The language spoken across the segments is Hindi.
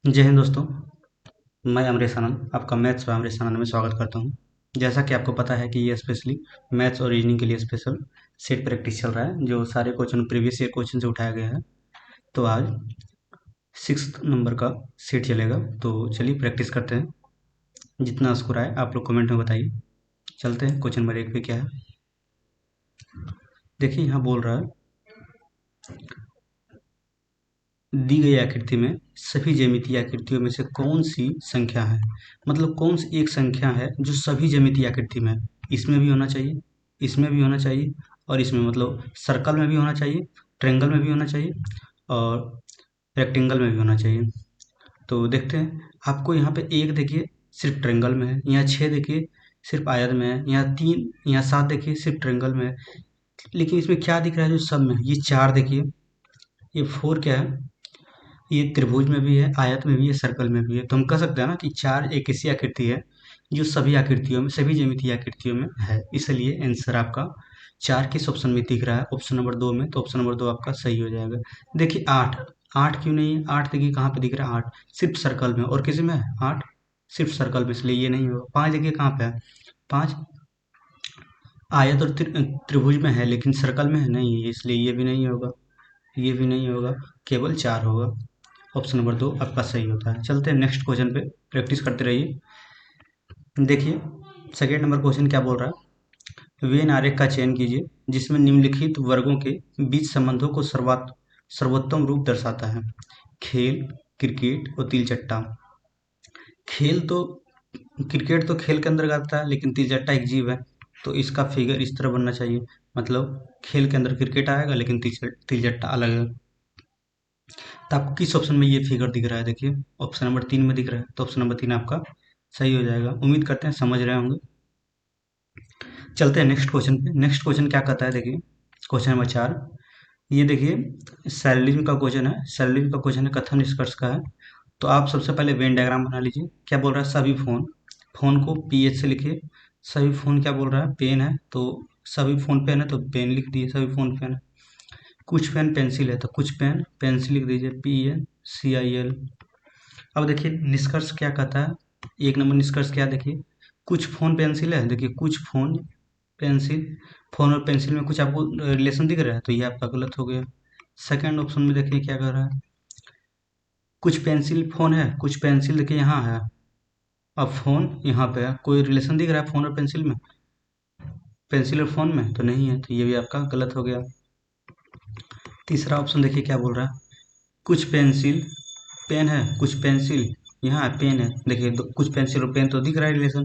जय हिंद दोस्तों। मैं अमरेश आनंद आपका मैथ्स व अमरेश आनंद में स्वागत करता हूं। जैसा कि आपको पता है कि ये स्पेशली मैथ्स और रीजनिंग के लिए स्पेशल सेट प्रैक्टिस चल रहा है, जो सारे क्वेश्चन प्रीवियस ईयर क्वेश्चन से उठाया गया है। तो आज 6th नंबर का सेट चलेगा, तो चलिए प्रैक्टिस करते हैं। जितना स्कोर आए आप लोग कमेंट में बताइए। चलते हैं क्वेश्चन नंबर 1 पे क्या है। देखिए यहाँ बोल रहा है, दी गई आकृति में सभी ज्यामितीय आकृतियों में से कौन सी संख्या है। मतलब कौन सी एक संख्या है जो सभी ज्यामितीय आकृति में है। इसमें भी होना चाहिए, इसमें भी होना चाहिए, और इसमें मतलब सर्कल में भी होना चाहिए, ट्रायंगल में भी होना चाहिए, और रेक्टेंगल में भी होना चाहिए। तो देखते हैं। आपको यहाँ पे एक देखिए सिर्फ ट्रायंगल में है, यहाँ 6 देखिए सिर्फ आयत में है, यहाँ 3, यहाँ 7 देखिए सिर्फ ट्रायंगल में है। लेकिन इसमें क्या दिख रहा है जो सब में है? ये 4 देखिए, ये 4 क्या है, ये त्रिभुज में भी है, आयत में भी है, सर्कल में भी है। तो हम कह सकते हैं ना कि 4 एक ऐसी आकृति है जो सभी आकृतियों में, सभी ज्यामितीय आकृतियों में है। इसलिए आंसर आपका 4 किस ऑप्शन में दिख रहा है? ऑप्शन नंबर 2 में। तो ऑप्शन नंबर 2 आपका सही हो जाएगा। देखिए 8, 8 क्यों नहीं है? 8 देखिए कहाँ पे दिख रहा है? 8 सिर्फ सर्कल में, और किसी में है? 8 सिर्फ सर्कल में, इसलिए ये नहीं होगा। 5 देखिए कहाँ पे है? 5 आयत और त्रिभुज में है, लेकिन सर्कल में है नहीं है, इसलिए ये भी नहीं होगा, ये भी नहीं होगा, केवल 4 होगा। ऑप्शन नंबर 2 आपका सही होता है। चलते हैं नेक्स्ट क्वेश्चन पे, प्रैक्टिस करते रहिए। देखिए सेकेंड नंबर क्वेश्चन क्या बोल रहा है। वेन आरेख का चयन कीजिए जिसमें निम्नलिखित वर्गों के बीच संबंधों को सर्वोत्तम रूप दर्शाता है। खेल, क्रिकेट और तिलचट्टा। खेल तो, क्रिकेट तो खेल के अंदर आता है, लेकिन तिलचट्टा एक जीव है, तो इसका फिगर इस तरह बनना चाहिए। मतलब खेल के अंदर क्रिकेट आएगा, लेकिन तिलचट्टा अलग है। तो आपको किस ऑप्शन में ये फिगर दिख रहा है? देखिए ऑप्शन नंबर 3 में दिख रहा है, तो ऑप्शन नंबर 3 आपका सही हो जाएगा। उम्मीद करते हैं समझ रहे होंगे। चलते हैं नेक्स्ट क्वेश्चन पे। नेक्स्ट क्वेश्चन क्या कहता है? देखिए क्वेश्चन नंबर 4, ये देखिए सैलरीजम का क्वेश्चन है। सैलरीजम का क्वेश्चन है, कथन निष्कर्ष का है। तो आप सबसे पहले वेन डायग्राम बना लीजिए। क्या बोल रहा है? सभी फोन, फोन को PH से लिखिए। सभी फोन क्या बोल रहा है? पेन है, तो सभी फोन पेन है तो पेन लिख दिए, सभी फोन पेन है। कुछ पेन पेंसिल है, तो कुछ पेन पेंसिल लिख दीजिए, PNCIL। अब देखिए निष्कर्ष क्या कहता है। एक नंबर निष्कर्ष क्या है? देखिए कुछ फोन पेंसिल है, देखिए कुछ फोन पेंसिल, फोन और पेंसिल में कुछ आपको रिलेशन दिख रहा है, तो ये आपका गलत हो गया। सेकंड ऑप्शन में देखिए क्या कर रहा है। कुछ पेंसिल फोन है, कुछ पेंसिल देखिए यहाँ है, अब फोन यहाँ पे है, कोई रिलेशन दिख रहा है फोन और पेंसिल में? पेंसिल और फोन में तो नहीं है, तो ये भी आपका गलत हो गया। तीसरा ऑप्शन देखिए क्या बोल रहा है। कुछ पेंसिल पेन है, कुछ पेंसिल यहाँ पेन है, देखिए कुछ पेंसिल और पेन तो दिख रहा है रिलेशन।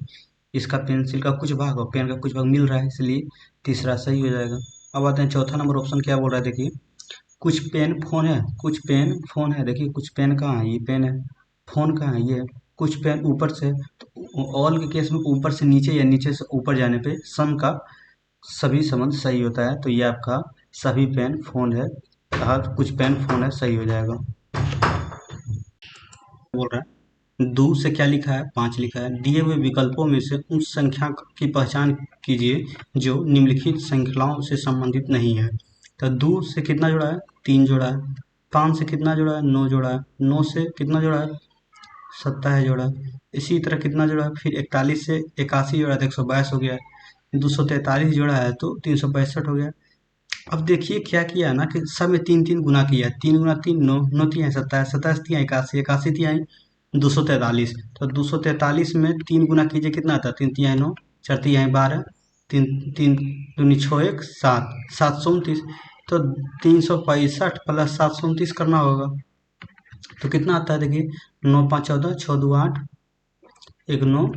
इसका पेंसिल का कुछ भाग और पेन का कुछ भाग मिल रहा है, इसलिए तीसरा सही हो जाएगा। अब आते हैं चौथा नंबर ऑप्शन क्या बोल रहा है। देखिए कुछ पेन फोन है, कुछ पेन फोन है, देखिए कुछ पेन कहाँ है? ये पेन है। फोन कहाँ है? ये है। कुछ पेन ऊपर से, तो ऑल के केस में ऊपर से नीचे या नीचे से ऊपर जाने पे सम का सभी संबंध सही होता है, तो ये आपका सभी पेन फोन है, कहा कुछ पेन फोन है, सही हो जाएगा। बोल रहा है दो से क्या लिखा है? 5 लिखा है। दिए हुए विकल्पों में से उस संख्या की पहचान कीजिए जो निम्नलिखित श्रृंखलाओं से संबंधित नहीं है। तो 2 से कितना जुड़ा है? 3 जुड़ा है। 5 से कितना जुड़ा है? 9 जुड़ा है। 9 से कितना जुड़ा है? 27 जुड़ा है। इसी तरह कितना जुड़ा है? फिर 41 से 81 जुड़ा है तो 122 हो गया है। 243 जुड़ा है तो 362 हो गया। अब देखिए क्या किया है ना कि सब में 3 3 गुना किया है। 3 गुना 3 9, 9 तिहाई 27, 27 तिहाई 81, 81 तिहाई 243। तो 243 में 3 गुना कीजिए, कितना आता है? 3 तिहाई 9, 4 तिहाई 12, 3 3 दूनी 6 1 7, 729। तो 365 प्लस 729 करना होगा, तो कितना आता है? देखिए 9 5 14, 6 2 8, 1 9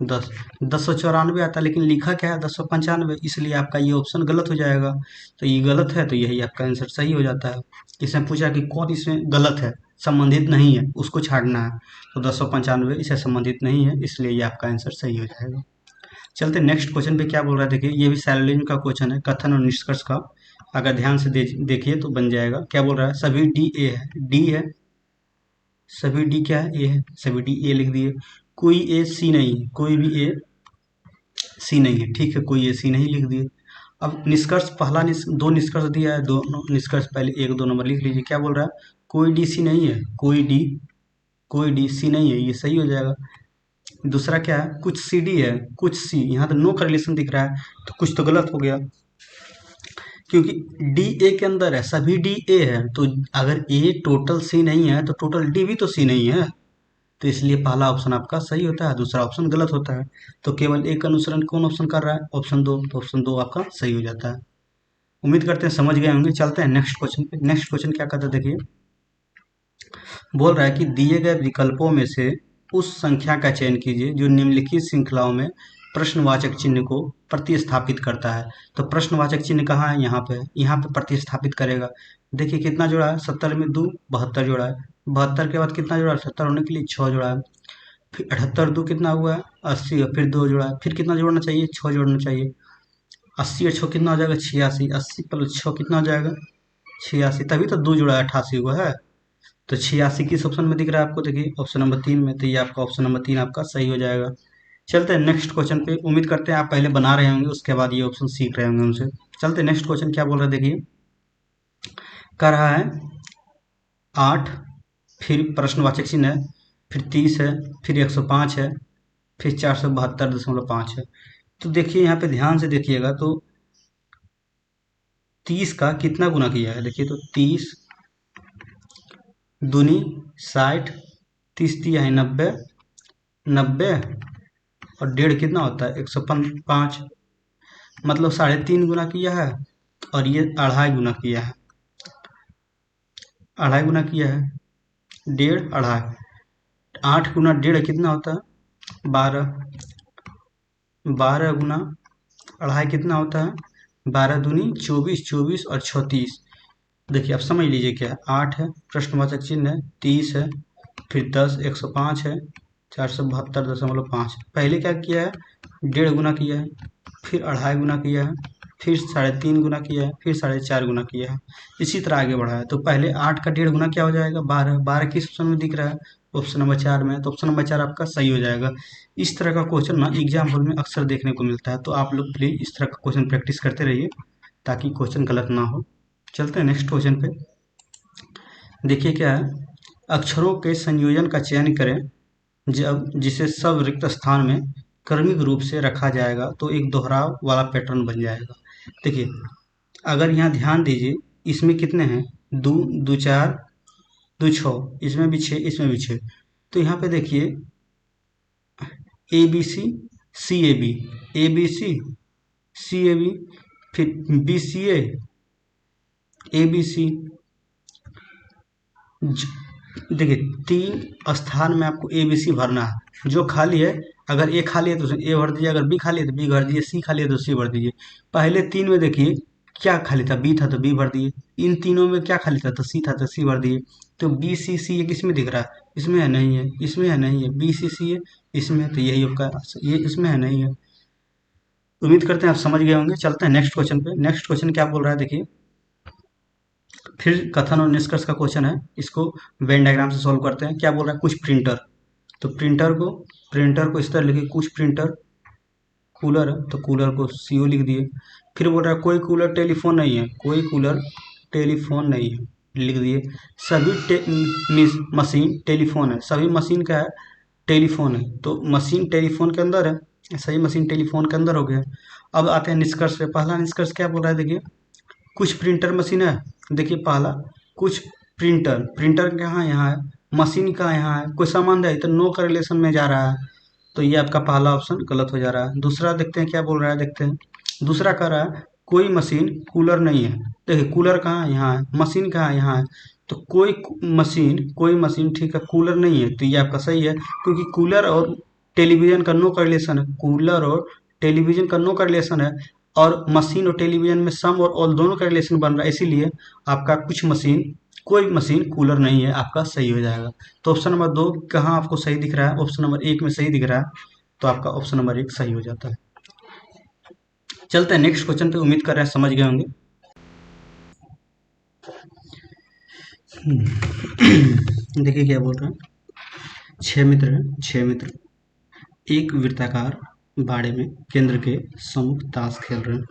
10, 1094 आता है, लेकिन लिखा क्या है? 1095, इसलिए आपका ये ऑप्शन गलत हो जाएगा। तो ये गलत है, तो यही आपका आंसर सही हो जाता है। इसमें पूछा कि कौन इसमें गलत है, संबंधित नहीं है, उसको छाड़ना है। तो 1095 इससे संबंधित नहीं है, इसलिए ये आपका आंसर सही हो जाएगा। चलते नेक्स्ट क्वेश्चन पे क्या बोल रहा है। देखिए ये भी सैलरीजम का क्वेश्चन है, कथन और निष्कर्ष का। अगर ध्यान से देखिए तो बन जाएगा। क्या बोल रहा है? सभी डी ए है, डी है, सभी डी क्या है? ए है, सभी डी ए लिख दिए। कोई ए सी नहीं है, कोई भी ए सी नहीं है, ठीक है, कोई ए सी नहीं लिख दिए। अब निष्कर्ष पहला दो निष्कर्ष दिया है, दोनों निष्कर्ष पहले 1 2 नंबर लिख लीजिए। क्या बोल रहा है? कोई डी सी नहीं है, कोई डी कोई डी, सी नहीं है, ये सही हो जाएगा। दूसरा क्या है, कुछ सी डी है, कुछ सी, यहाँ तो नो का रिलेशन दिख रहा है, तो कुछ तो गलत हो गया, क्योंकि डी ए के अंदर है, सभी डी ए है, तो अगर ए टोटल सी नहीं है तो टोटल डी भी तो सी नहीं है, तो इसलिए पहला ऑप्शन आपका सही होता है, दूसरा ऑप्शन गलत होता है। तो केवल एक का अनुसरण कौन ऑप्शन कर रहा है, ऑप्शन दो, तो ऑप्शन दो आपका सही हो जाता है। उम्मीद करते हैं समझ गए होंगे। चलते हैं नेक्स्ट क्वेश्चन पे। नेक्स्ट क्वेश्चन क्या कहता है देखिए, बोल रहा है कि दिए गए विकल्पों में से उस संख्या का चयन कीजिए जो निम्नलिखित श्रृंखलाओं में प्रश्नवाचक चिन्ह को प्रतिस्थापित करता है। तो प्रश्नवाचक चिन्ह कहाँ है, यहाँ पे है, यहाँ पे प्रतिस्थापित करेगा। देखिए कितना जोड़ा है, 70 में 2 72 जोड़ा है, 72 के बाद कितना जोड़ा है, 70 होने के लिए 6 जोड़ा है, फिर 78 2 कितना हुआ है 80, और फिर 2 जोड़ा है, फिर कितना जोड़ना चाहिए, 6 जोड़ना चाहिए। 80 और 6 कितना हो जाएगा 86, 80 प्लस 6 कितना हो जाएगा 86, तभी तो 2 जोड़ा 88 हुआ है। तो 86 किस ऑप्शन में दिख रहा है आपको, देखिए ऑप्शन नंबर 3 में, तो ये आपका ऑप्शन नंबर 3 आपका सही हो जाएगा। चलते हैं नेक्स्ट क्वेश्चन पे। उम्मीद करते हैं आप पहले बना रहे होंगे, उसके बाद ये ऑप्शन सीख रहे होंगे उनसे। चलते हैं नेक्स्ट क्वेश्चन क्या बोल रहा है देखिए, कर रहा है 8, फिर प्रश्नवाचक चिन्ह है, फिर 30 है, फिर 105 है, फिर 472.5 है। तो देखिए यहाँ पे ध्यान से देखिएगा, तो 30 का कितना गुना किया है, देखिए तो 30 दूनी 60, 30 दिया है 90, 90 और 1.5 कितना होता है 105, मतलब 3.5 गुना किया है, और ये 2.5 गुना किया है, 2.5 गुना किया है, 1.5 2.5, 8 गुना 1.5 कितना होता है 12, 12 गुना 2.5 कितना होता है 12 दूनी 24, 24 और 36। देखिए आप समझ लीजिए क्या है, 8 है, प्रश्नवाचक चिन्ह है, 30 है, फिर 10, 105 है, 472.5। पहले क्या किया है, 1.5 गुना किया है, फिर 2.5 गुना किया है, फिर 3.5 गुना किया है, फिर 4.5 गुना किया है, इसी तरह आगे बढ़ा है। तो पहले 8 का 1.5 गुना क्या हो जाएगा 12, 12 किस ऑप्शन में दिख रहा है, ऑप्शन नंबर 4 में, तो ऑप्शन नंबर 4 आपका सही हो जाएगा। इस तरह का क्वेश्चन ना एग्जाम हॉल में अक्सर देखने को मिलता है, तो आप लोग प्लीज इस तरह का क्वेश्चन प्रैक्टिस करते रहिए ताकि क्वेश्चन गलत ना हो। चलते हैं नेक्स्ट क्वेश्चन पे। देखिए क्या है, अक्षरों के संयोजन का चयन करें जब जिसे सब रिक्त स्थान में क्रमिक रूप से रखा जाएगा तो एक दोहराव वाला पैटर्न बन जाएगा। देखिए अगर यहाँ ध्यान दीजिए, इसमें कितने हैं, 2 2 4 2 6, इसमें भी 6, इसमें भी 6। तो यहाँ पे देखिए A B C C A B, A B C A B, फिर B C A B C. देखिए 3 स्थान में आपको ए बी सी भरना है, जो खाली है, अगर ए खाली है तो उसमें ए भर दीजिए, अगर बी खाली है तो बी भर दीजिए, सी खाली है तो सी भर दीजिए। पहले 3 में देखिए क्या खाली था, बी था तो बी भर दिए, इन तीनों में क्या खाली था, तो सी था तो सी भर दिए। तो बी सी सी ये किस में दिख रहा है, इसमें है नहीं है, इसमें है नहीं है, बी सी सी है इसमें है, तो यही आपका ये इसमें है नहीं है। उम्मीद करते हैं आप समझ गए होंगे। चलते हैं नेक्स्ट क्वेश्चन पे। नेक्स्ट क्वेश्चन क्या बोल रहा है देखिए, फिर कथन और निष्कर्ष का क्वेश्चन है, इसको वेन डायग्राम से सॉल्व करते हैं। क्या बोल रहा है, कुछ प्रिंटर, तो प्रिंटर को इस तरह लिखिए, कुछ प्रिंटर, कूलर है तो कूलर को सीओ लिख दिए। फिर बोल रहा है कोई कूलर टेलीफोन नहीं है, कोई कूलर टेलीफोन नहीं है, लिख दिए। मशीन टेलीफोन है, सभी मशीन का है टेलीफोन है, तो मशीन टेलीफोन के अंदर है, सही मशीन टेलीफोन के अंदर हो गया। अब आते हैं निष्कर्ष पे। पहला निष्कर्ष क्या बोल रहा है देखिए, कुछ प्रिंटर मशीन है, देखिए पहला कुछ प्रिंटर, प्रिंटर कहाँ है, यहाँ है, मशीन कहाँ है, यहाँ है, कोई संबंध है तो नो का रिलेशन में जा रहा है, तो ये आपका पहला ऑप्शन गलत हो जा रहा है। दूसरा देखते हैं क्या बोल रहा है, देखते हैं दूसरा कह रहा है कोई मशीन कूलर नहीं है, देखिए कूलर कहाँ है, यहाँ है, मशीन कहाँ है, यहाँ है, तो कोई मशीन ठीक है, कूलर नहीं है, तो ये आपका सही है, क्योंकि कूलर और टेलीविजन का नो का रिलेशन है, कूलर और टेलीविजन का नो का रिलेशन है, और मशीन और टेलीविजन में सम और ऑल दोनों का रिलेशन बन रहा है, इसीलिए आपका कोई मशीन कूलर नहीं है, आपका सही हो जाएगा। तो ऑप्शन नंबर 2 कहाँ आपको सही दिख रहा है, ऑप्शन नंबर 1 में सही दिख रहा है, तो आपका ऑप्शन नंबर 1 सही हो जाता है। चलते हैं नेक्स्ट क्वेश्चन पे। उम्मीद कर रहे हैं समझ गए होंगे। देखिए क्या बोल रहे हैं, 6 मित्र हैं, 6 मित्र एक वृत्ताकार बाड़े में केंद्र के सम्मुख ताश खेल रहे हैं।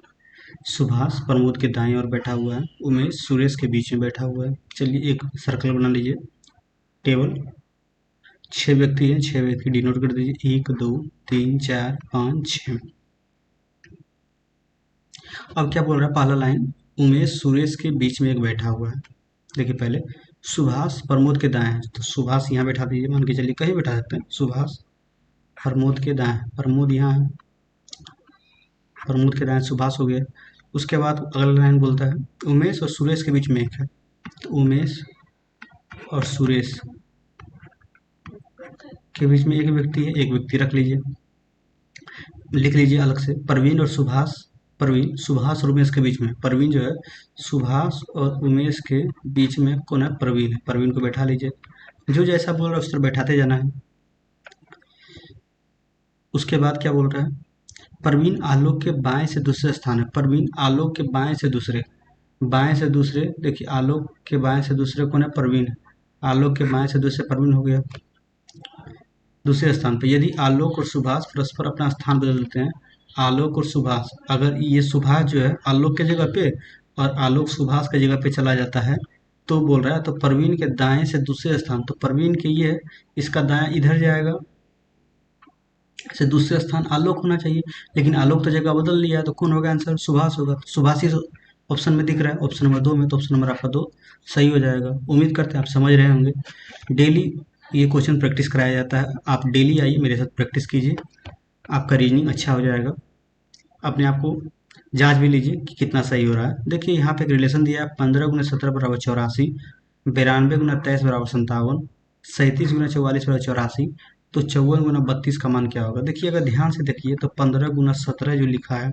सुभाष प्रमोद के दाएं ओर बैठा हुआ है, उमेश सुरेश के बीच में बैठा हुआ है। चलिए एक सर्कल बना लीजिए टेबल, 6 व्यक्ति हैं, 6 व्यक्ति डिनोट कर दीजिए, 1 2 3 4 5 6। अब क्या बोल रहा है पहला लाइन, उमेश सुरेश के बीच में एक बैठा हुआ है। देखिए पहले सुभाष प्रमोद के दाएं है, तो सुभाष यहाँ बैठा दीजिए, मान के चलिए कहीं बैठा सकते हैं, सुभाष प्रमोद के दाएं, प्रमोद यहाँ है, प्रमोद के दाएं सुभाष हो गया। उसके बाद अगला लाइन बोलता है उमेश और सुरेश के बीच में एक है, तो उमेश और सुरेश के बीच में एक व्यक्ति है, एक व्यक्ति रख लीजिए, लिख लीजिए अलग से, प्रवीण और सुभाष, प्रवीण सुभाष और उमेश के बीच में, प्रवीण जो है सुभाष और उमेश के बीच में कौन है, प्रवीण है, प्रवीण को बैठा लीजिए, जो जैसा बोल रहा है उस तरह बैठाते जाना है। उसके बाद क्या बोल रहा है, प्रवीण आलोक के बाएं से दूसरे स्थान है, प्रवीण आलोक के बाएं से दूसरे, बाएं से दूसरे, देखिए आलोक के बाएं से दूसरे कौन है, प्रवीण, आलोक के बाएं से दूसरे प्रवीण हो गया दूसरे स्थान पे। यदि आलोक और सुभाष परस्पर अपना स्थान बदल देते हैं, आलोक और सुभाष, अगर ये सुभाष जो है आलोक के जगह पे और आलोक सुभाष के जगह पे चला जाता है, तो बोल रहा है तो प्रवीण के दाएं से दूसरे स्थान, तो प्रवीण के ये इसका दाएं इधर जाएगा, से दूसरे स्थान आलोक होना चाहिए, लेकिन आलोक तो जगह बदल लिया है, तो कौन होगा आंसर, सुभाष होगा। तो सुभाष ही ऑप्शन में दिख रहा है, ऑप्शन नंबर 2 में, तो ऑप्शन नंबर आपका 2 सही हो जाएगा। उम्मीद करते हैं आप समझ रहे होंगे। डेली ये क्वेश्चन प्रैक्टिस कराया जाता है, आप डेली आइए मेरे साथ प्रैक्टिस कीजिए, आपका रीजनिंग अच्छा हो जाएगा। अपने आप को जांच भी लीजिए कि कितना सही हो रहा है। देखिए यहाँ पे एक रिलेशन दिया है, 15 गुना 17 बराबर 84, 92 गुना 23 बराबर 57, 37 गुना 44 बराबर 84, तो 54 गुना 32 का मान क्या होगा। देखिए अगर ध्यान से देखिए तो 15 गुना 17 जो लिखा है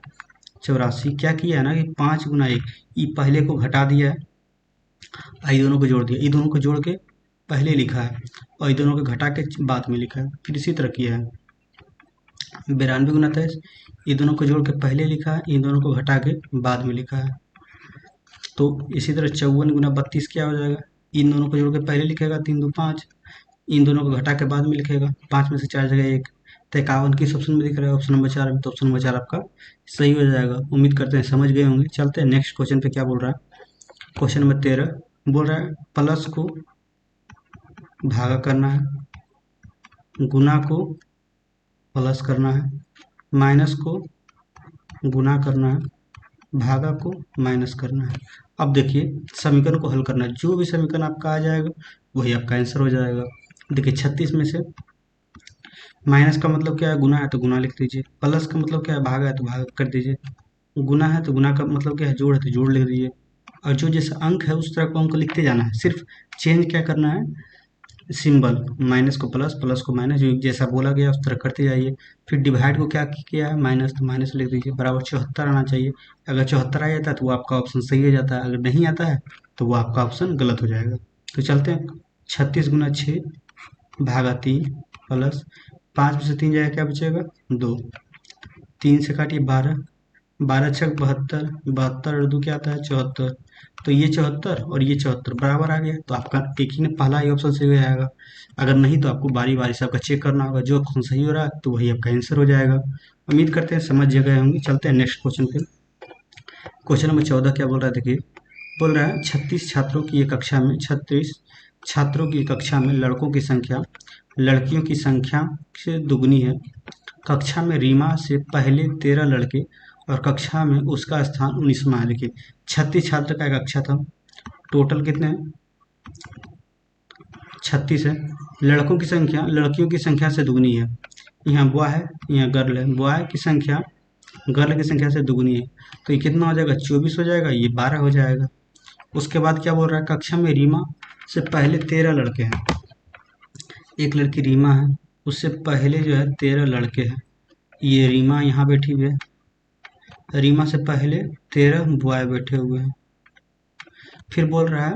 84, क्या किया है ना कि 5 गुना 1, ये पहले को घटा दिया है, ये दोनों को जोड़ दिया, ये दोनों को जोड़ के पहले लिखा है और ये दोनों को घटा के बाद में लिखा है। फिर इसी तरह किया है 92 गुना 23, ये दोनों को जोड़ के पहले लिखा है, इन दोनों को घटा के बाद में लिखा है। तो इसी तरह 54 गुना 32 क्या हो जाएगा, इन दोनों को जोड़ के पहले लिखेगा 3 2 5, इन दोनों को घटा के बाद में लिखेगा, 5 में से 4 जगह 1, तो 51 किस ऑप्शन में दिख रहा है, ऑप्शन नंबर 4 में, तो ऑप्शन नंबर 4 आपका सही हो जाएगा। उम्मीद करते हैं समझ गए होंगे। चलते हैं नेक्स्ट क्वेश्चन पे, क्या बोल रहा है, क्वेश्चन नंबर 13 बोल रहा है प्लस को भागा करना है, गुना को प्लस करना है, माइनस को गुना करना है, भागा को माइनस करना है। अब देखिए समीकरण को हल करना है, जो भी समीकरण आपका आ जाएगा वही आपका आंसर हो जाएगा। देखिए 36 में से माइनस का मतलब क्या है, गुना है तो गुना लिख दीजिए, प्लस का मतलब क्या है, भागा है तो भाग कर दीजिए, गुना है तो गुना का मतलब क्या है, जोड़ है तो जोड़ लिख दीजिए, और जो जैसा अंक है उस तरह को अंक लिखते जाना है। सिर्फ चेंज क्या करना है, सिंबल, माइनस को प्लस, प्लस को माइनस, जो जैसा बोला गया उस तरह करते जाइए। फिर डिवाइड को क्या किया है, माइनस, तो माइनस लिख दीजिए, बराबर 74 आना चाहिए। अगर 74 आ जाता है तो वो आपका ऑप्शन सही हो जाता है, अगर नहीं आता है तो वो आपका ऑप्शन गलत हो जाएगा। तो चलते हैं 36 गुना 6 भागा 3 प्लस 5 में से 3 जाएगा, क्या बचेगा 2, 3 से काटिए 12, 12 छक 72, 72 और 2 क्या आता है 74, तो ये 74 और ये 74 बराबर आ गया, तो आपका एक ही ने पहला ही ऑप्शन सही हो जाएगा। अगर नहीं तो आपको बारी बारी से आपका चेक करना होगा, जो ऑप्शन सही हो रहा है तो वही आपका आंसर हो जाएगा। उम्मीद करते हैं समझ गए होंगे। चलते हैं नेक्स्ट क्वेश्चन पे। क्वेश्चन नंबर 14 क्या बोल रहा है, देखिए बोल रहा है 36 छात्रों की एक कक्षा में, 36 छात्रों की कक्षा में लड़कों की संख्या लड़कियों की संख्या से दुगनी है। कक्षा में रीमा से पहले 13 लड़के और कक्षा में उसका स्थान 19वां है। देखिए 36 छात्र का एक कक्षा था, टोटल कितने हैं 36 है, लड़कों की संख्या लड़कियों की संख्या से दुगनी है, यहाँ बॉय है यहाँ गर्ल है, बॉय की संख्या गर्ल की संख्या से दुगनी है, तो ये कितना हो जाएगा 24 हो जाएगा, ये 12 हो जाएगा। उसके बाद क्या बोल रहा है, कक्षा में रीमा से पहले 13 लड़के हैं, एक लड़की रीमा है, उससे पहले जो है 13 लड़के हैं, ये रीमा यहाँ बैठी हुई है, रीमा से पहले 13 बॉय बैठे हुए हैं। फिर बोल रहा है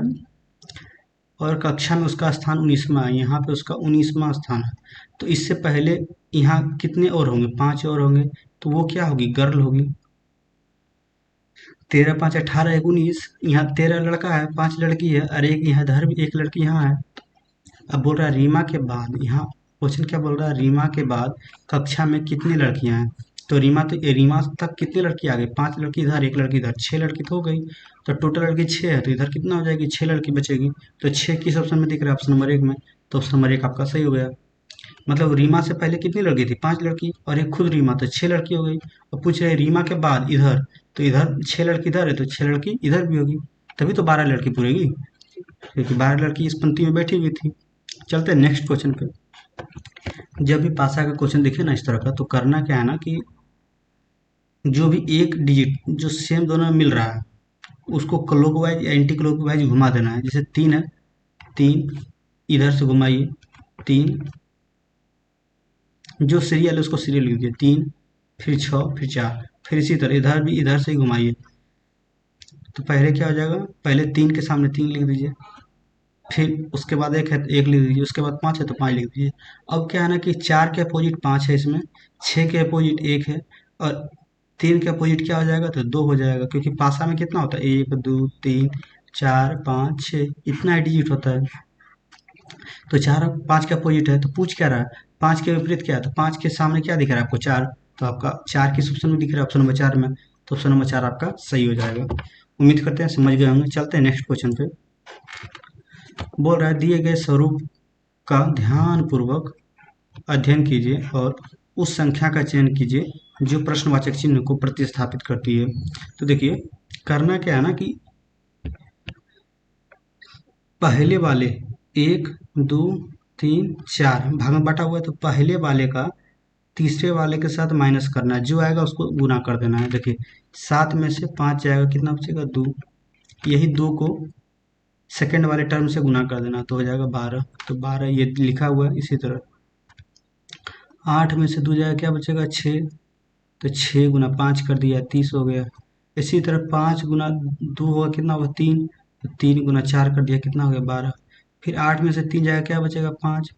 और कक्षा में उसका स्थान 19वां है, यहाँ पे उसका 19वां स्थान है, तो इससे पहले यहाँ कितने और होंगे, 5 और होंगे, तो वो क्या होगी, गर्ल होगी। 13 5 18 1 19, यहाँ 13 लड़का है 5 लड़की है, और एक यहाँ इधर भी एक लड़की यहाँ है। अब बोल रहा है रीमा के बाद, यहाँ क्वेश्चन क्या बोल रहा है, रीमा के बाद कक्षा में कितनी लड़कियां हैं, तो रीमा तक कितनी लड़की आ गई, 5 लड़की इधर 1 लड़की इधर, 6 लड़की तो हो गई, तो टोटल लड़की 6 है, तो इधर कितना हो जाएगी 6 लड़की बचेगी, तो 6 किस ऑप्शन में दिख रहा है, ऑप्शन नंबर 1 में, तो ऑप्शन नंबर 1 आपका सही हो गया। मतलब रीमा से पहले कितनी लड़की थी? 5 लड़की, और एक खुद रीमा, तो 6 लड़की हो गई। और पूछ रहे रीमा के बाद इधर, तो इधर 6 लड़की इधर है तो 6 लड़की इधर भी होगी, तभी तो 12 लड़की पूरेगी, क्योंकि 12 लड़की इस पंक्ति में बैठी हुई थी। चलते हैं नेक्स्ट क्वेश्चन पे। जब भी पासा का क्वेश्चन दिखे ना इस तरह का, तो करना क्या है ना कि जो भी एक डिजिट जो सेम दोनों में मिल रहा है उसको क्लॉकवाइज या एंटी क्लॉकवाइज घुमा देना है। जैसे 3 है, 3 इधर से घुमाइए, 3 जो सीरियल है उसको सीरियल लिख दीजिए, 3 फिर 6 फिर 4, फिर इसी तरह इधर भी इधर से ही घुमाइए। तो पहले क्या हो जाएगा, पहले 3 के सामने 3 लिख दीजिए, फिर उसके बाद 1 है तो 1 लिख दीजिए, उसके बाद 5 है तो 5 लिख दीजिए। अब क्या है ना कि 4 के अपोजिट 5 है इसमें, 6 के अपोजिट 1 है, और 3 के अपोजिट क्या हो जाएगा, तो 2 हो जाएगा, क्योंकि पासा में कितना होता है, 1 2 3 4 5 6, इतना ही डिजिट होता है। तो 4 और 5 के अपोजिट है, तो पूछ क्या रहा है, 5 के विपरीत क्या है, तो 5 के सामने क्या दिख रहा है आपको, 4, तो आपका 4 किस ऑप्शन में दिख रहा है, ऑप्शन नंबर 4 में, तो ऑप्शन नंबर 4 आपका सही हो जाएगा। उम्मीद करते हैं समझ गए होंगे। चलते हैं नेक्स्ट क्वेश्चन पे। बोल रहा है दिए गए स्वरूप का ध्यानपूर्वक अध्ययन कीजिए और उस संख्या का चयन कीजिए जो प्रश्नवाचक चिन्ह को प्रतिस्थापित करती है। तो देखिए करना क्या है ना कि पहले वाले 1 2 3 4 भाग में बटा हुआ है, तो पहले वाले का तीसरे वाले के साथ माइनस करना है, जो आएगा उसको गुना कर देना है। देखिए 7 में से 5 जाएगा, कितना बचेगा, 2, यही 2 को सेकंड वाले टर्म से गुना कर देना, तो हो जाएगा 12, तो 12 ये लिखा हुआ है। इसी तरह 8 में से 2 जाएगा, क्या बचेगा, 6, तो 6 गुना 5 कर दिया, 30 हो गया। इसी तरह 5 गुना 2 होगा, कितना होगा, 3, तो 3 गुना 4 कर दिया, कितना हो गया, 12। फिर 8 में से 3 जाएगा, क्या बचेगा, 5,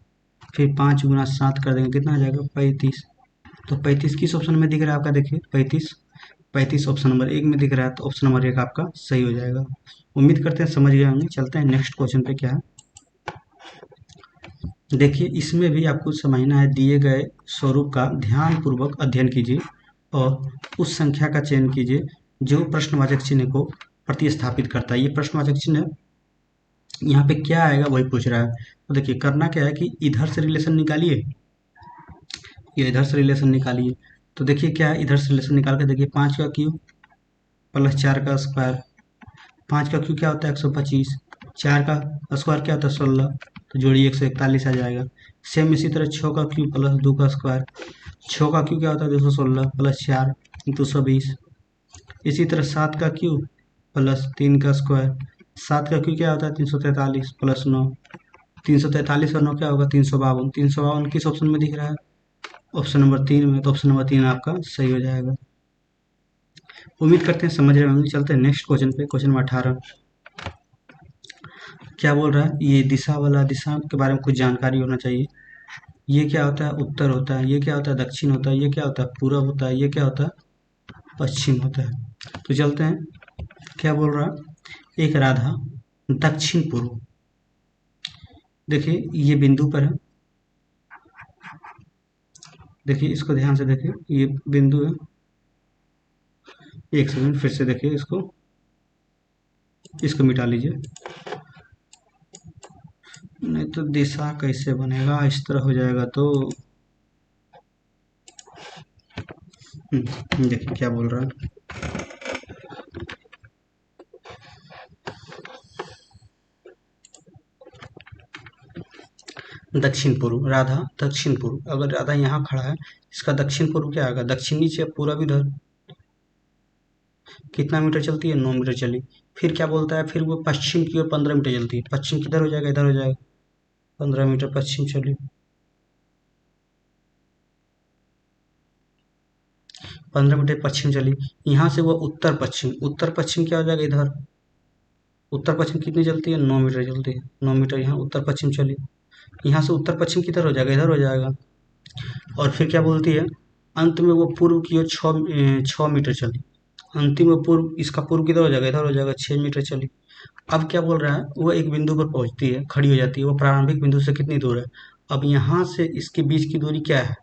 फिर 5 गुना 7 कर देंगे, कितना आ जाएगा, 35। तो 35 किस ऑप्शन में दिख रहा है आपका, देखिए 35 ऑप्शन नंबर 1 में दिख रहा है, तो ऑप्शन नंबर 1 आपका सही हो जाएगा। उम्मीद करते हैं समझ गए होंगे। चलते हैं नेक्स्ट क्वेश्चन पे। क्या है, देखिए इसमें भी आपको समझना है, दिए गए स्वरूप का ध्यानपूर्वक अध्ययन कीजिए और उस संख्या का चयन कीजिए जो प्रश्नवाचक चिन्ह को प्रतिस्थापित करता है। ये प्रश्नवाचक चिन्ह यहाँ पे क्या आएगा वही पूछ रहा है। तो देखिए करना क्या है कि इधर से रिलेशन निकालिए, ये इधर से रिलेशन निकालिए। तो देखिए क्या है, इधर से रिलेशन निकाल के देखिए 5 का क्यूब प्लस 4 का स्क्वायर, 5 का क्यूब क्या होता है, 125, 4 का स्क्वायर क्या होता है, 16, तो जोड़िए 141 आ जाएगा। सेम इसी तरह 6 का क्यूब प्लस 2 का स्क्वायर, 6 का क्यूब क्या होता है, 216 प्लस 4 220। इसी तरह 7 का क्यूब प्लस 3 का स्क्वायर, 7 का क्यूब क्या होता है, 343 प्लस 9, 343 और 9 क्या होगा, 352। 352 किस ऑप्शन में दिख रहा है, ऑप्शन नंबर 3 में, तो ऑप्शन नंबर 3 आपका सही हो जाएगा। उम्मीद करते हैं समझ रहे होंगे। चलते हैं नेक्स्ट क्वेश्चन पे, क्वेश्चन नंबर 18। क्या बोल रहा है, ये दिशा वाला, दिशा के बारे में कुछ जानकारी होना चाहिए। ये क्या होता है, उत्तर होता है, ये क्या होता है, दक्षिण होता है, ये क्या होता है, पूरब होता है, ये क्या होता है, पश्चिम होता है। तो चलते हैं, क्या बोल रहा है, एक राधा दक्षिण पूर्व, देखिए ये बिंदु पर है, देखिए इसको ध्यान से देखिए, ये बिंदु है, एक सेकंड फिर से देखिए इसको मिटा लीजिए, नहीं तो दिशा कैसे बनेगा, इस तरह हो जाएगा। तो देखिए क्या बोल रहा है, दक्षिण पूर्व, राधा दक्षिण पूर्व, अगर राधा यहाँ खड़ा है, इसका दक्षिण पूर्व क्या आएगा, दक्षिण नीचे पूरब इधर, कितना मीटर चलती है, 9 मीटर चली। फिर क्या बोलता है, फिर वो पश्चिम की ओर 15 मीटर चलती है, पश्चिम किधर हो जाएगा, इधर हो जाएगा, 15 मीटर पश्चिम चली, 15 मीटर पश्चिम चली। यहाँ से वो उत्तर पश्चिम, उत्तर पश्चिम क्या हो जाएगा, इधर, उत्तर पश्चिम कितनी चलती है, 9 मीटर चलती है, 9 मीटर यहाँ उत्तर पश्चिम चली। यहाँ से उत्तर पश्चिम किधर हो जाएगा, इधर हो जाएगा। और फिर क्या बोलती है, अंत में वो पूर्व की ओर 6 मीटर चली, अंतिम में पूर्व, इसका पूर्व किधर हो जाएगा, इधर हो जाएगा, 6 मीटर चली। अब क्या बोल रहा है, वो एक बिंदु पर पहुंचती है, खड़ी हो जाती है, वो प्रारंभिक बिंदु से कितनी दूर है। अब यहाँ से इसके बीच की दूरी क्या है,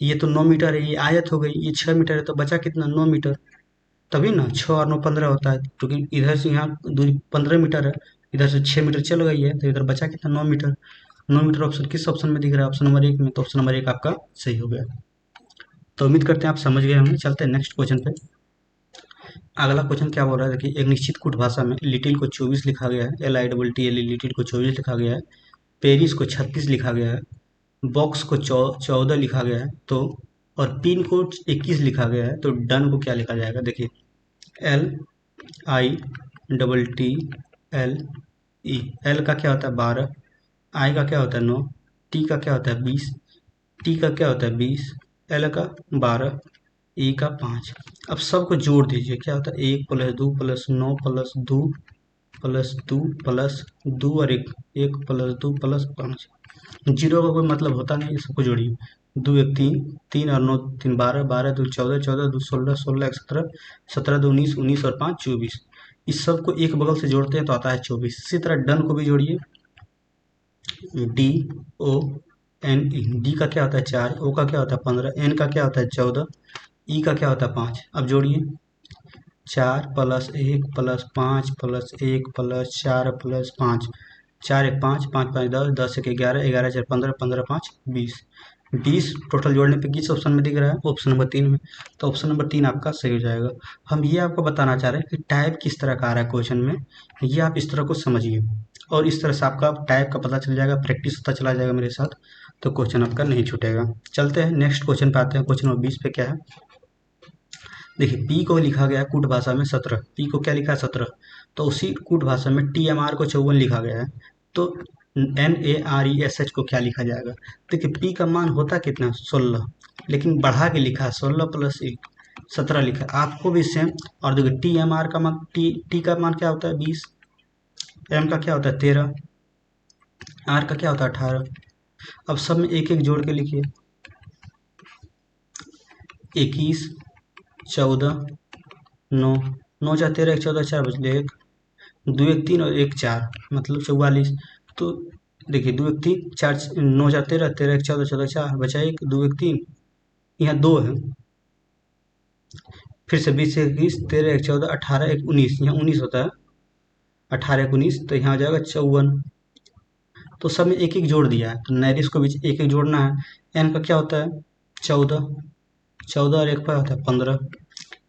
ये तो 9 मीटर है, ये आयत हो गई, ये 6 मीटर है, तो बचा कितना, 9 मीटर, तभी ना 6 और 9 15 होता है, क्योंकि इधर से यहाँ दूरी 15 मीटर है, इधर से 6 मीटर चल गई है, तो इधर बचा कितना, 9 मीटर। 9 मीटर ऑप्शन किस ऑप्शन में दिख रहा है? ऑप्शन नंबर 1 में। तो ऑप्शन नंबर 1 आपका सही हो गया। तो उम्मीद करते हैं आप समझ गए होंगे। चलते हैं नेक्स्ट क्वेश्चन पे। अगला क्वेश्चन क्या बोल रहा है? देखिए, एक निश्चित कूट भाषा में लिटिल को 24 लिखा गया है, LITTLE, लिटिल को 24 लिखा गया है, पेरिस को 36 लिखा गया है, बॉक्स को 14 लिखा गया है, तो और पिन को 21 लिखा गया है, तो डन को क्या लिखा जाएगा? देखिए, LITTLE, एल का क्या होता है 12, आई का क्या होता है 9, टी का क्या होता है 20, टी का क्या होता है 20, एल का 12, ई का 5। अब सबको जोड़ दीजिए। क्या होता है 1 + 2 + 9 + 2 + 2 + 2 और 1, 1 + 2 + 5। जीरो का कोई मतलब होता नहीं, सबको जोड़िए। 2 1 3, 3 और 9 3 12, 12 2 14, 14 2 16, 16 1 17, 17 2 19, 19 और 5 24। इस सबको एक बगल से जोड़ते हैं तो आता है 24। इसी तरह डन को भी जोड़िए। DONE, डी का क्या होता है 4, ओ का क्या होता है 15, एन का क्या होता है 14, ई का क्या होता है 5। अब जोड़िए। 4 + 1 + 5 + 1 + 4 + 5, 4 1 5, 5 5 10, 10 1 11, 11 4 15, 15 5 20। 20 टोटल जोड़ने पे किस ऑप्शन में दिख रहा है? ऑप्शन नंबर 3 में। तो ऑप्शन नंबर 3 आपका सही हो जाएगा। हम ये आपको बताना चाह रहे हैं कि टाइप किस तरह का आ रहा है क्वेश्चन में, ये आप इस तरह को समझिए, और इस तरह से आपका टाइप का पता चल जाएगा, प्रैक्टिस होता चला जाएगा मेरे साथ, तो क्वेश्चन आपका नहीं छूटेगा। चलते हैं नेक्स्ट क्वेश्चन पे आते हैं। क्वेश्चन नंबर 20 पे क्या है? देखिए, पी को लिखा गया है कूट भाषा में 17। पी को क्या लिखा है 17, तो उसी कूट भाषा में TMR को 54 लिखा गया है, तो NARESH को क्या लिखा जाएगा? देखिए, पी का मान होता कितना 16, लेकिन बढ़ा के लिखा है 16 + 1 17 लिखा है। आपको भी सेम। और देखिए, TMR का मान टी का मान क्या होता है 20, एम का क्या होता है 13, आर का क्या होता है 18। अब सब में एक एक जोड़ के लिखिए। 21 14 9, 9 4 13, 1 14, 4 बचले 1, 2 1 3 और 1 4, मतलब 44। तो देखिए, 2 1 3 4, 9 4 13, 13 1 14, 14 4 बचा 1, 2 1 3, यहाँ 2 है। फिर से 20 1 21, 13 1 14, 18 1 19, यहाँ 19 होता है। 18 1 19, तो यहाँ आ जाएगा 54। तो सब में एक एक जोड़ दिया है, तो नैरिस को भी एक एक जोड़ना है। एन का क्या होता है 14, 14 और 1 का होता है 15।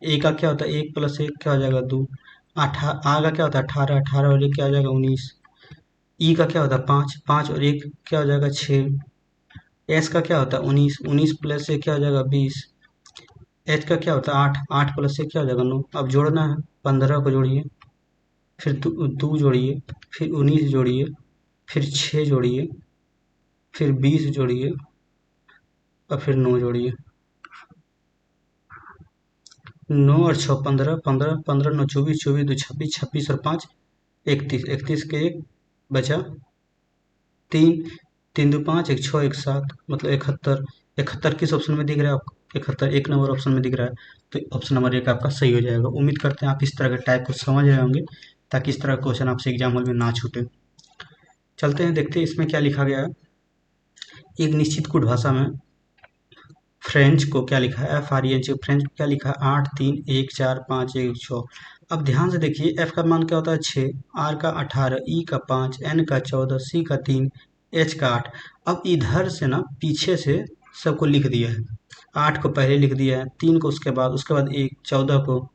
ए का क्या होता है 1 + 1 क्या हो जाएगा 2। आ का क्या होता है 18, 18 और 1 क्या हो जाएगा 19। ई का क्या होता है 5, 5 और 1 क्या हो जाएगा 6। एस का क्या होता है 19, 19 + 1 क्या हो जाएगा 20। एच का क्या होता है 8, 8 + 1 क्या हो जाएगा 9। अब जोड़ना है। 15 को जोड़िए, फिर 2 जोड़िए, फिर 19 जोड़िए, फिर 6 जोड़िए, फिर 20 जोड़िए, और फिर 9 जोड़िए। 9 और 6 15, 15 15 9 24, 24 2 26, 26 और 5 31, 31 के 1 बचा 3, 3 2 5, 1 6 1 7, मतलब 71। 71 किस ऑप्शन में दिख रहा है आपको? 71 1 नंबर ऑप्शन में दिख रहा है, तो ऑप्शन नंबर 1 आपका सही हो जाएगा। उम्मीद करते हैं आप इस तरह के टाइप को समझ रहे होंगे, ताकि इस तरह का क्वेश्चन आपसे एग्जाम हॉल में ना छूटे। चलते हैं, देखते हैं इसमें क्या लिखा गया है। एक निश्चित कूट भाषा में फ्रेंच को क्या लिखा है? FRENच, फ्रेंच को क्या लिखा है? 8 3 1 4 5 1 6। अब ध्यान से देखिए, एफ का मान क्या होता है 6, आर का 18, ई का 5, एन का 14, सी का 3, एच का 8। अब इधर से ना पीछे से सबको लिख दिया है। 8 को पहले लिख दिया है, 3 को उसके बाद 1 14 को,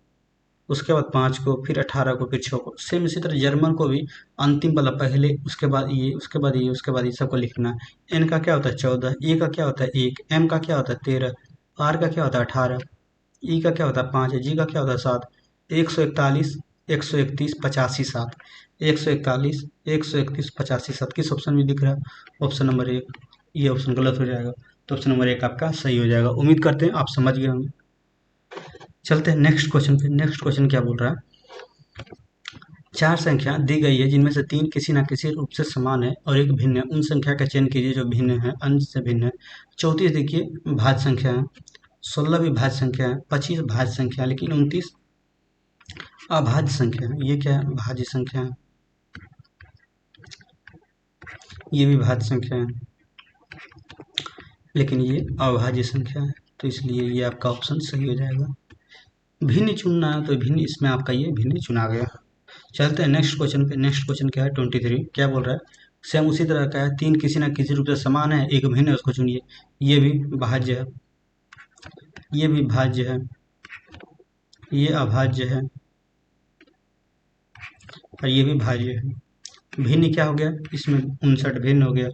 उसके बाद 5 को, फिर 18 को, फिर 6 को। सेम इसी तरह जर्मन को भी अंतिम वाला पहले, उसके बाद ये, उसके बाद ये, उसके बाद ये सबको लिखना है। एन का क्या होता है 14, ए का क्या होता है 1, एम का क्या होता है 13, आर का क्या होता है 18, ई का क्या होता है 5, जी का क्या होता है 7। 141, 131 85 7, 141 131 85 7 किस ऑप्शन में दिख रहा है? Option number 1। ये ऑप्शन गलत हो जाएगा, तो ऑप्शन नंबर 1 आपका सही हो जाएगा। उम्मीद करते हैं आप समझ गए होंगे। चलते हैं नेक्स्ट क्वेश्चन पे। नेक्स्ट क्वेश्चन क्या बोल रहा है? 4 संख्या दी गई है जिनमें से 3 किसी न किसी रूप से समान है और एक भिन्न है। उन संख्या का चयन कीजिए जो भिन्न है, अंश से भिन्न है। 34 देखिए भाज्य संख्या है, 16 भी भाज्य संख्या है, 25 भाज्य संख्या है, लेकिन 29 अभाज्य संख्या है। ये क्या है? भाज्य संख्या है। ये भी भाज्य संख्या है, लेकिन ये अभाज्य संख्या है, तो इसलिए ये आपका ऑप्शन सही हो जाएगा। भिन्न चुनना है तो भिन्न, इसमें आपका ये भिन्न चुना गया। चलते हैं नेक्स्ट क्वेश्चन पे। नेक्स्ट क्वेश्चन क्या है? 23 क्या बोल रहा है? सेम उसी तरह का है, तीन किसी न किसी रूप से समान है, एक भिन्न है, उसको चुनिए। ये भी भाज्य है, ये भी भाज्य है, ये अभाज्य है और ये भी भाज्य है। भिन्न क्या हो गया, इसमें 59 भिन्न हो गया,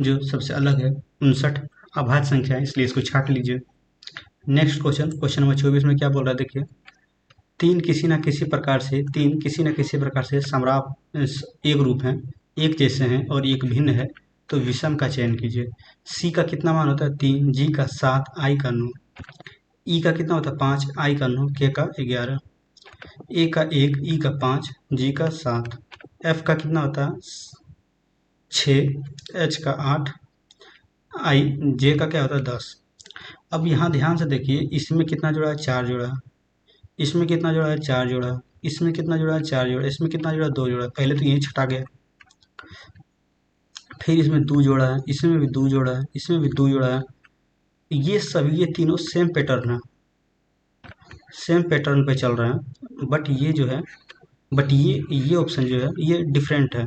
जो सबसे अलग है 59 अभाज्य संख्या है, इसलिए इसको छाट लीजिए। नेक्स्ट क्वेश्चन, क्वेश्चन नंबर 24 में क्या बोल रहा है देखिए, तीन किसी न किसी प्रकार से समराप एक रूप हैं, एक जैसे हैं और एक भिन्न है, तो विषम का चयन कीजिए। सी का कितना मान होता है 3, जी का 7, आई का 9, ई का कितना होता है 5, आई का 9, के का 11, ए का 1, ई का 5, जी का 7, एफ का कितना होता है 6, एच का 8, आई जे का क्या होता है 10। अब यहाँ ध्यान से देखिए, इसमें कितना जोड़ा है 4 जोड़ा है, इसमें कितना जोड़ा है 4 जोड़ा, इसमें कितना जोड़ा है 4 जोड़ा, इसमें कितना जोड़ा 2 जोड़ा, पहले तो यही छटा गया। फिर इसमें 2 जोड़ा है, इसमें भी 2 जोड़ा है, इसमें भी 2 जोड़ा है। ये सभी ये तीनों सेम पैटर्न है, सेम पैटर्न पे चल रहे हैं, बट ये जो है, बट ये ऑप्शन जो है ये डिफरेंट है,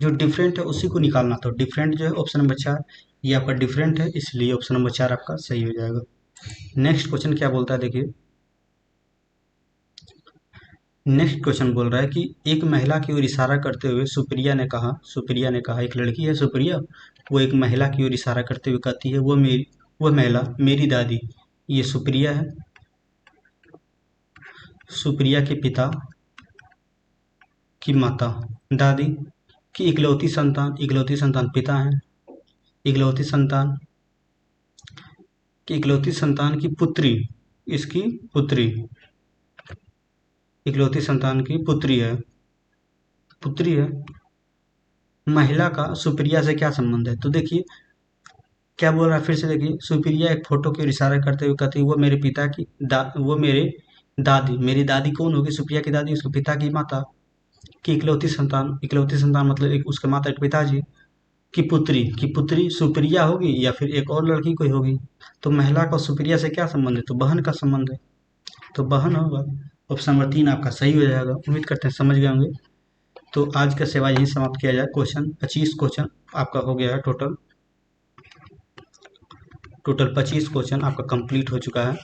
जो डिफरेंट है उसी को निकालना। तो डिफरेंट जो है ऑप्शन नंबर 4, ये आपका डिफरेंट है, इसलिए ऑप्शन नंबर 4 आपका सही हो जाएगा। नेक्स्ट क्वेश्चन क्या बोलता है देखिए, नेक्स्ट क्वेश्चन बोल रहा है कि एक महिला की ओर इशारा करते हुए सुप्रिया ने कहा, एक लड़की है सुप्रिया, वो एक महिला की ओर इशारा करते हुए कहती है, वो महिला मेरी दादी, ये सुप्रिया है, सुप्रिया के पिता की माता, दादी की इकलौती संतान पिता है, इकलौती संतान की पुत्री, इसकी पुत्री, इकलौती संतान की पुत्री है। महिला का सुप्रिया से क्या संबंध है, तो देखिए क्या बोल रहा है, फिर से देखिए, सुप्रिया एक फोटो की ओर इशारा करते हुए कहती है, वो मेरे पिता की वो मेरी दादी कौन होगी, सुप्रिया की दादी, उसके पिता की माता की इकलौती संतान मतलब एक उसके माता के पिताजी की पुत्री सुप्रिया होगी या फिर एक और लड़की कोई होगी। तो महिला का सुप्रिया से क्या संबंध है, तो बहन का संबंध है, तो बहन होगा। ऑप्शन नंबर 3 आपका सही हो जाएगा। उम्मीद करते हैं समझ गए होंगे। तो आज का सेवा यहीं समाप्त किया जाए। 25 क्वेश्चन आपका हो गया है, टोटल 25 क्वेश्चन आपका कंप्लीट हो चुका है।